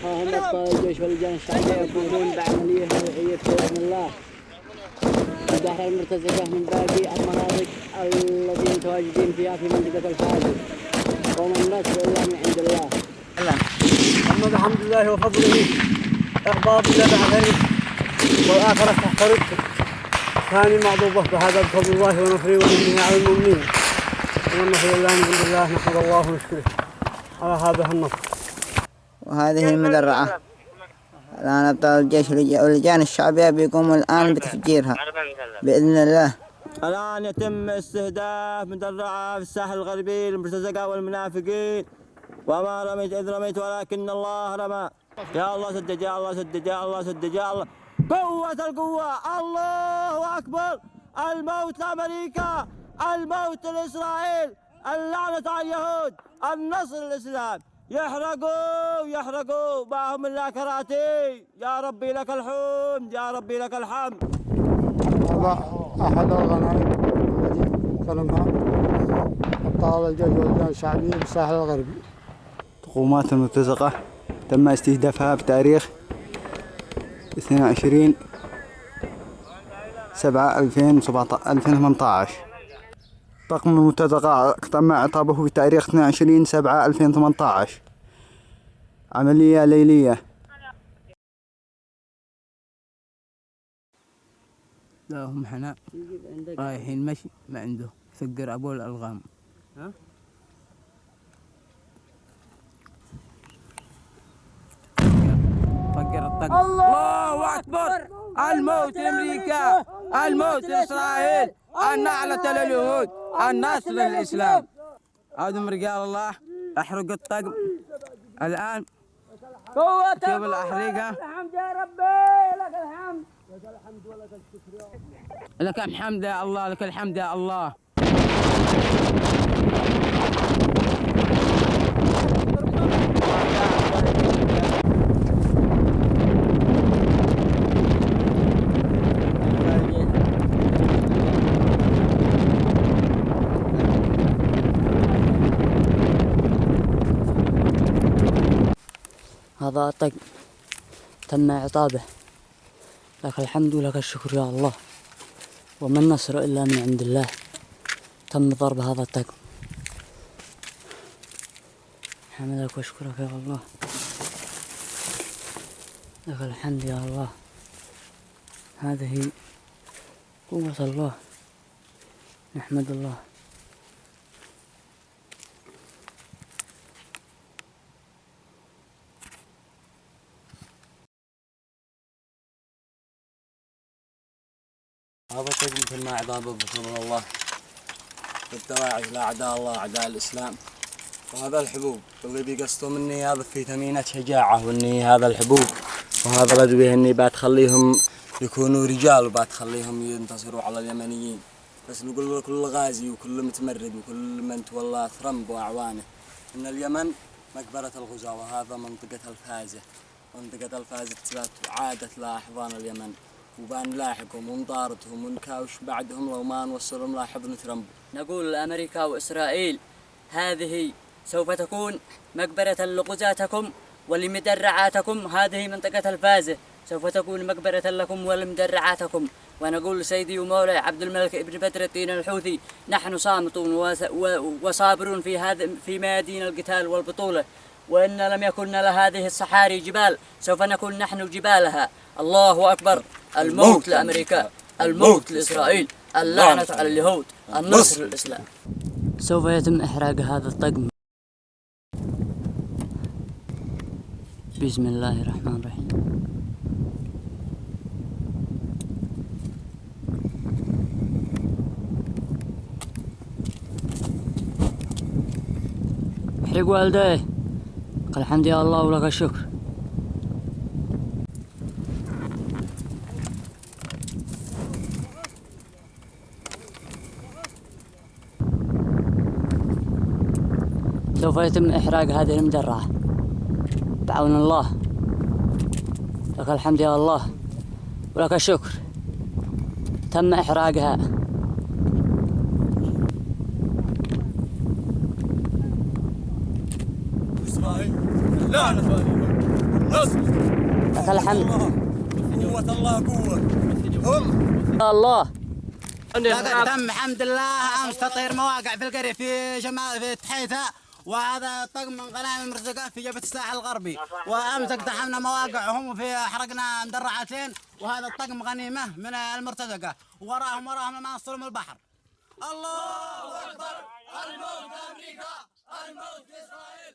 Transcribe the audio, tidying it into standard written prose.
هم أبطال الجيش واللجان الشعبية يقومون بعملية نوعية بإذن الله الدهر المرتزقة من باقي المناطق الذين متواجدين فيها في منطقة الحاجز، وما النصر إلا من عند الله. أما بحمد الله وفضله إحباط الله بعثني والآخرة تحترق ثاني معضوبة بهذا بفضل الله ونصره ومنه على المؤمنين، والنصر إلا من عند الله. نحمد الله ونشكره على هذا النصر. وهذه المدرعة الآن أبطال الجيش واللجان الشعبية بيقوموا الآن بتفجيرها بإذن الله. الآن يتم استهداف مدرعة في الساحل الغربي للمرتزقة والمنافقين، وما رميت إذ رميت ولكن الله رمى. يا الله سدد، يا الله سدد، يا الله سدد، يا الله قوة القوة. الله أكبر. الموت لأمريكا، الموت لإسرائيل، اللعنة على اليهود، النصر للإسلام. يحرقوا يحرقوا معهم الله كراتي. يا ربي لك الحمد، يا ربي لك الحمد. هذا أحد الغنائم التي سلمها أبطال الجيش واللجان الشعبية بالساحل الغربي. التقومات المرتزقة تم استهدافها بتاريخ 22/7/2018. طاقم المرتزقة تم اعطابه بتاريخ 22/7/2018. عملية ليلية. لا هم حنا رايحين مشي ما عنده فقر أبو الألغام. فقر الطق. الله أكبر. الموت لأمريكا، الموت لإسرائيل، النعلة لليهود، النصر للإسلام. هذم رجال الله احرقوا الطقم الآن. شوف الأحريقة. الحمد يا ربي لك الحمد. لك الحمد ولك الشكر يا الله. لك الحمد يا الله، لك الحمد يا الله. هذا طق تم إعطابه. لك الحمد ولك الشكر يا الله، وما النصر إلا من عند الله. تم ضرب هذا الطق. حمدك واشكرك يا الله. لك الحمد يا الله. هذه قوة الله، نحمد الله. هذا طقم تم إعطابه بفضل الله بالدواعي لأعداء الله أعداء الإسلام. وهذا الحبوب اللي بيقصدوا مني هذا فيتامينات شجاعة، وإني هذا الحبوب وهذا الأدوية إني بتخليهم يكونوا رجال وبتخليهم ينتصروا على اليمنيين. بس نقول لكل غازي وكل متمرد وكل من تولى ترامب وأعوانه إن اليمن مقبرة الغزاة، وهذا منطقة الفازة. منطقة الفازة عادت لأحضان اليمن، وبان لاحقهم ونطاردهم ونكاوش بعدهم لو ما نوصلهم لحضن ترامب. نقول لأمريكا وإسرائيل هذه سوف تكون مقبرة لغزاتكم ولمدرعاتكم. هذه منطقة الفازة سوف تكون مقبرة لكم ولمدرعاتكم. ونقول سيدي ومولاي عبد الملك ابن بدر الدين الحوثي نحن صامتون وصابرون في ميادين القتال والبطولة، وإن لم يكن لهذه الصحاري جبال سوف نكون نحن جبالها. الله أكبر. الموت لأمريكا، الموت لإسرائيل، اللعنة على اليهود، النصر للإسلام. سوف يتم إحراق هذا الطقم. بسم الله الرحمن الرحيم. احرق والديه. قال الحمد يا الله ولك الشكر. سوف يتم إحراق هذه المدرعة بعون الله. لك الحمد يا الله ولك الشكر. تم إحراقها. إسرائيل اللعنة على اليهود، لك الحمد. قوة الله قوة. هم الله. لقد تم الحمد لله امس تطهير مواقع في القرية في شمال في تحيثة، وهذا طقم من غنائم المرزقة في جبهة الساحل الغربي، وامس اقتحمنا مواقعهم وفي حرقنا مدرعتين، وهذا الطقم غنيمة من المرتزقة، وراهم المناصر من البحر. الله اكبر. الموت امريكا، الموت اسرائيل.